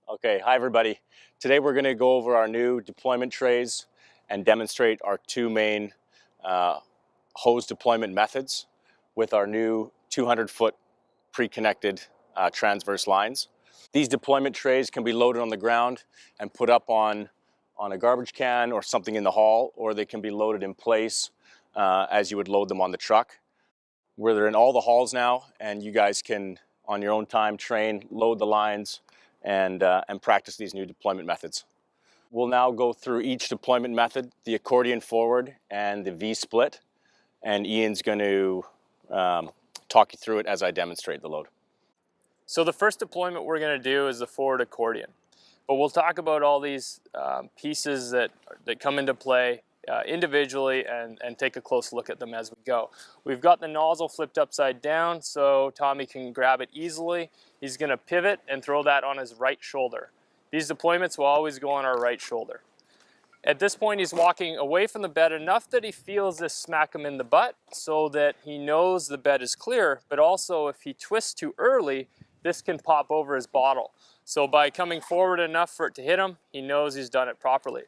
Okay, hi everybody. Today we're going to go over our new deployment trays and demonstrate our two main hose deployment methods with our new 200-foot pre-connected transverse lines. These deployment trays can be loaded on the ground and put up on a garbage can or something in the hall, or they can be loaded in place as you would load them on the truck. They're in all the halls now, and you guys can, on your own time, train, load the lines, and practice these new deployment methods. We'll now go through each deployment method, the accordion forward and the V-split, and Ian's going to talk you through it as I demonstrate the load. So the first deployment we're going to do is the forward accordion, but we'll talk about all these pieces that come into play individually and take a close look at them as we go. We've got the nozzle flipped upside down so Tommy can grab it easily. He's going to pivot and throw that on his right shoulder. These deployments will always go on our right shoulder. At this point, he's walking away from the bed enough that he feels this smack him in the butt so that he knows the bed is clear, but also if he twists too early, this can pop over his bottle. So by coming forward enough for it to hit him, he knows he's done it properly.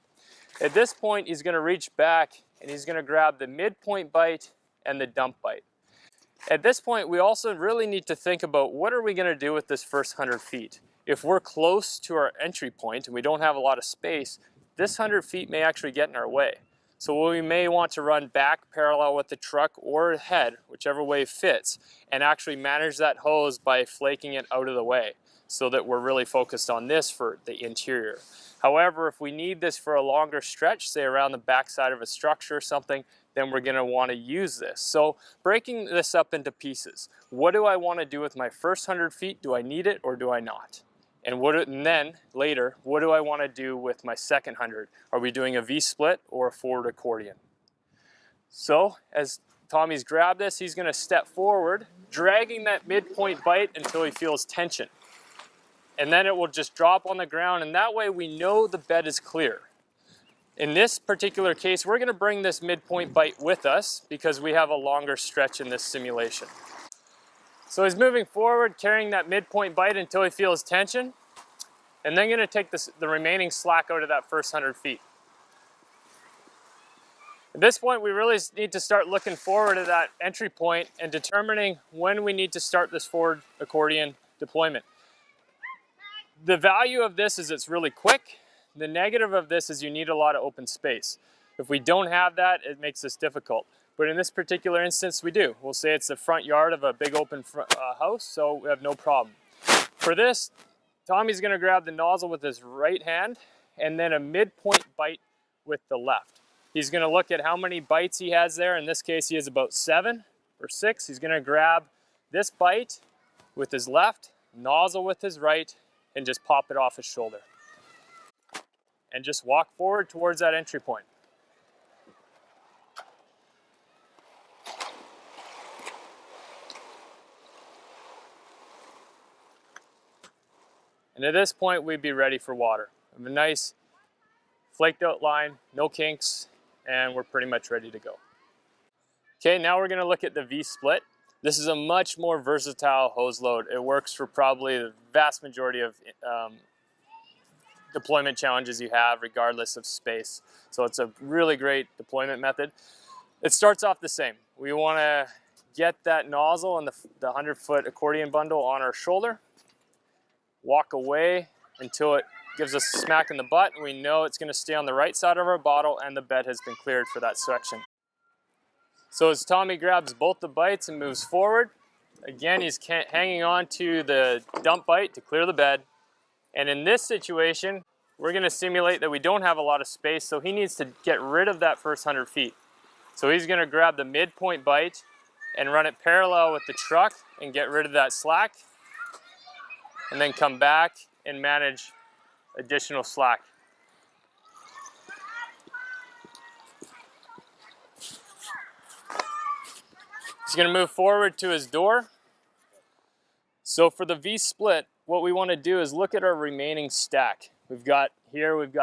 At this point, he's going to reach back and he's going to grab the midpoint bite and the dump bite. At this point, we also really need to think about what are we going to do with this first 100 feet. If we're close to our entry point and we don't have a lot of space, this 100 feet may actually get in our way. So we may want to run back parallel with the truck or ahead, whichever way fits, and actually manage that hose by flaking it out of the way so that we're really focused on this for the interior. However, if we need this for a longer stretch, say around the backside of a structure or something, then we're going to want to use this. So breaking this up into pieces. What do I want to do with my first 100 feet? Do I need it or do I not? And then later, what do I want to do with my second 100? Are we doing a V-split or a forward accordion? So as Tommy's grabbed this, he's going to step forward, dragging that midpoint bite until he feels tension. And then it will just drop on the ground, and that way we know the bed is clear. In this particular case, we're going to bring this midpoint bite with us because we have a longer stretch in this simulation. So he's moving forward, carrying that midpoint bite until he feels tension, and then going to take the remaining slack out of that first 100 feet. At this point, we really need to start looking forward at that entry point and determining when we need to start this forward accordion deployment. The value of this is it's really quick. The negative of this is you need a lot of open space. If we don't have that, it makes this difficult. But in this particular instance, we do. We'll say it's the front yard of a big open house, so we have no problem. For this, Tommy's going to grab the nozzle with his right hand and then a midpoint bite with the left. He's going to look at how many bites he has there. In this case, he has about 7 or 6. He's going to grab this bite with his left, nozzle with his right, and just pop it off his shoulder. And just walk forward towards that entry point. And at this point, we'd be ready for water. We have a nice flaked out line, no kinks, and we're pretty much ready to go. Okay, now we're going to look at the V-split. This is a much more versatile hose load. It works for probably the vast majority of deployment challenges you have, regardless of space. So it's a really great deployment method. It starts off the same. We want to get that nozzle and the 100-foot accordion bundle on our shoulder, walk away until it gives us a smack in the butt, and we know it's going to stay on the right side of our bottle and the bed has been cleared for that section. So as Tommy grabs both the bites and moves forward, again, he's hanging on to the dump bite to clear the bed. And in this situation, we're going to simulate that we don't have a lot of space, so he needs to get rid of that first 100 feet. So he's going to grab the midpoint bite and run it parallel with the truck and get rid of that slack, and then come back and manage additional slack. He's going to move forward to his door. So for the V-split, what we want to do is look at our remaining stack. We've got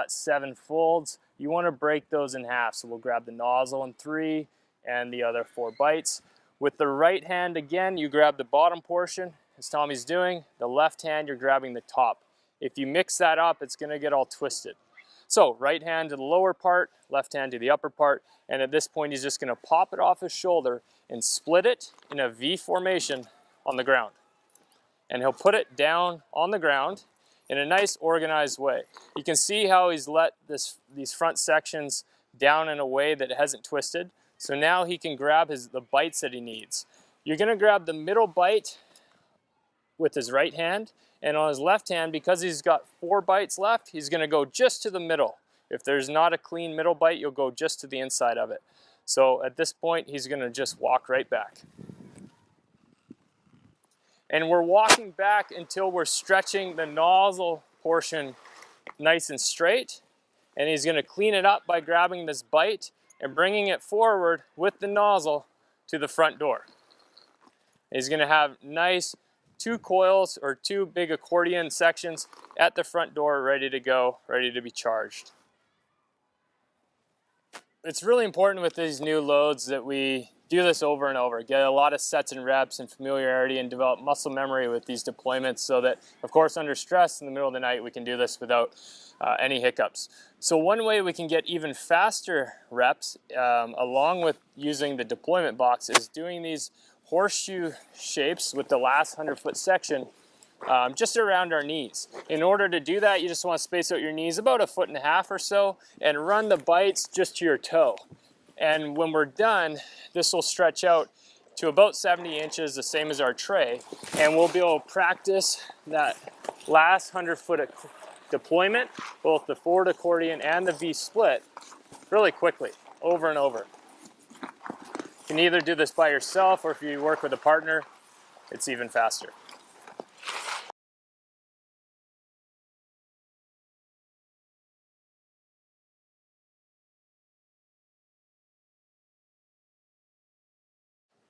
7 folds. You want to break those in half. So we'll grab the nozzle in 3 and the other 4 bites. With the right hand, again, you grab the bottom portion, as Tommy's doing. The left hand, you're grabbing the top. If you mix that up, it's going to get all twisted. So right hand to the lower part, left hand to the upper part, and at this point he's just going to pop it off his shoulder and split it in a V formation on the ground. And he'll put it down on the ground in a nice organized way. You can see how he's let these front sections down in a way that it hasn't twisted. So now he can grab the bites that he needs. You're going to grab the middle bite with his right hand, and on his left hand, because he's got 4 bites left, he's going to go just to the middle. If there's not a clean middle bite, you'll go just to the inside of it. So at this point, he's going to just walk right back. And we're walking back until we're stretching the nozzle portion nice and straight. And he's going to clean it up by grabbing this bite and bringing it forward with the nozzle to the front door. He's going to have nice 2 coils or 2 big accordion sections at the front door ready to go, ready to be charged. It's really important with these new loads that we do this over and over, get a lot of sets and reps and familiarity and develop muscle memory with these deployments so that, of course, under stress in the middle of the night, we can do this without any hiccups. So one way we can get even faster reps, along with using the deployment box, is doing these horseshoe shapes with the last 100-foot section just around our knees. In order to do that, you just want to space out your knees about 1.5 feet or so and run the bites just to your toe. And when we're done, this will stretch out to about 70 inches, the same as our tray, and we'll be able to practice that last 100-foot deployment, both the forward accordion and the V split, really quickly, over and over. You can either do this by yourself, or if you work with a partner, it's even faster.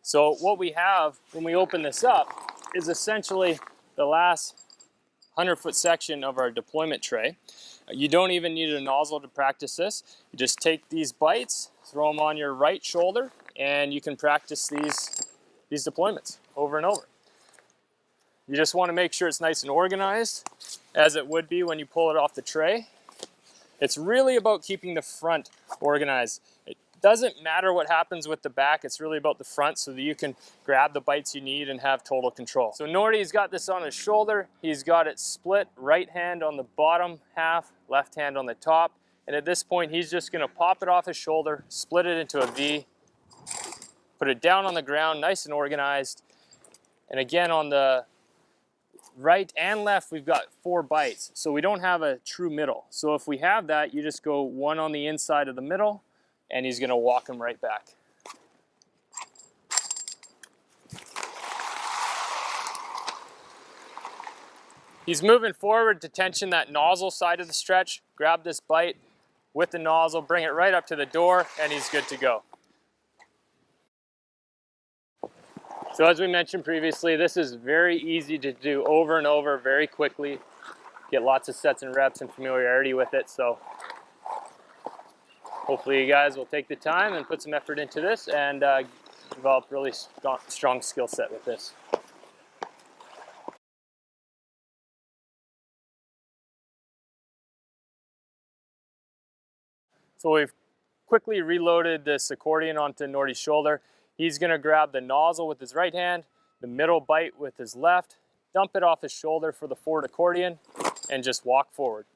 So what we have when we open this up is essentially the last 100-foot section of our deployment tray. You don't even need a nozzle to practice this. You just take these bites, throw them on your right shoulder, and you can practice these deployments over and over. You just want to make sure it's nice and organized, as it would be when you pull it off the tray. It's really about keeping the front organized. It doesn't matter what happens with the back, it's really about the front so that you can grab the bites you need and have total control. So Nordy's got this on his shoulder. He's got it split, right hand on the bottom half, left hand on the top. And at this point, he's just gonna pop it off his shoulder, split it into a V, put it down on the ground, nice and organized. And again, on the right and left, we've got 4 bites. So we don't have a true middle. So if we have that, you just go 1 on the inside of the middle, and he's gonna walk him right back. He's moving forward to tension that nozzle side of the stretch. Grab this bite with the nozzle, bring it right up to the door, and he's good to go. So as we mentioned previously, this is very easy to do over and over very quickly. Get lots of sets and reps and familiarity with it. So hopefully you guys will take the time and put some effort into this and develop really strong skill set with this. So we've quickly reloaded this accordion onto Nordy's shoulder. He's gonna grab the nozzle with his right hand, the middle bite with his left, dump it off his shoulder for the forward accordion, and just walk forward.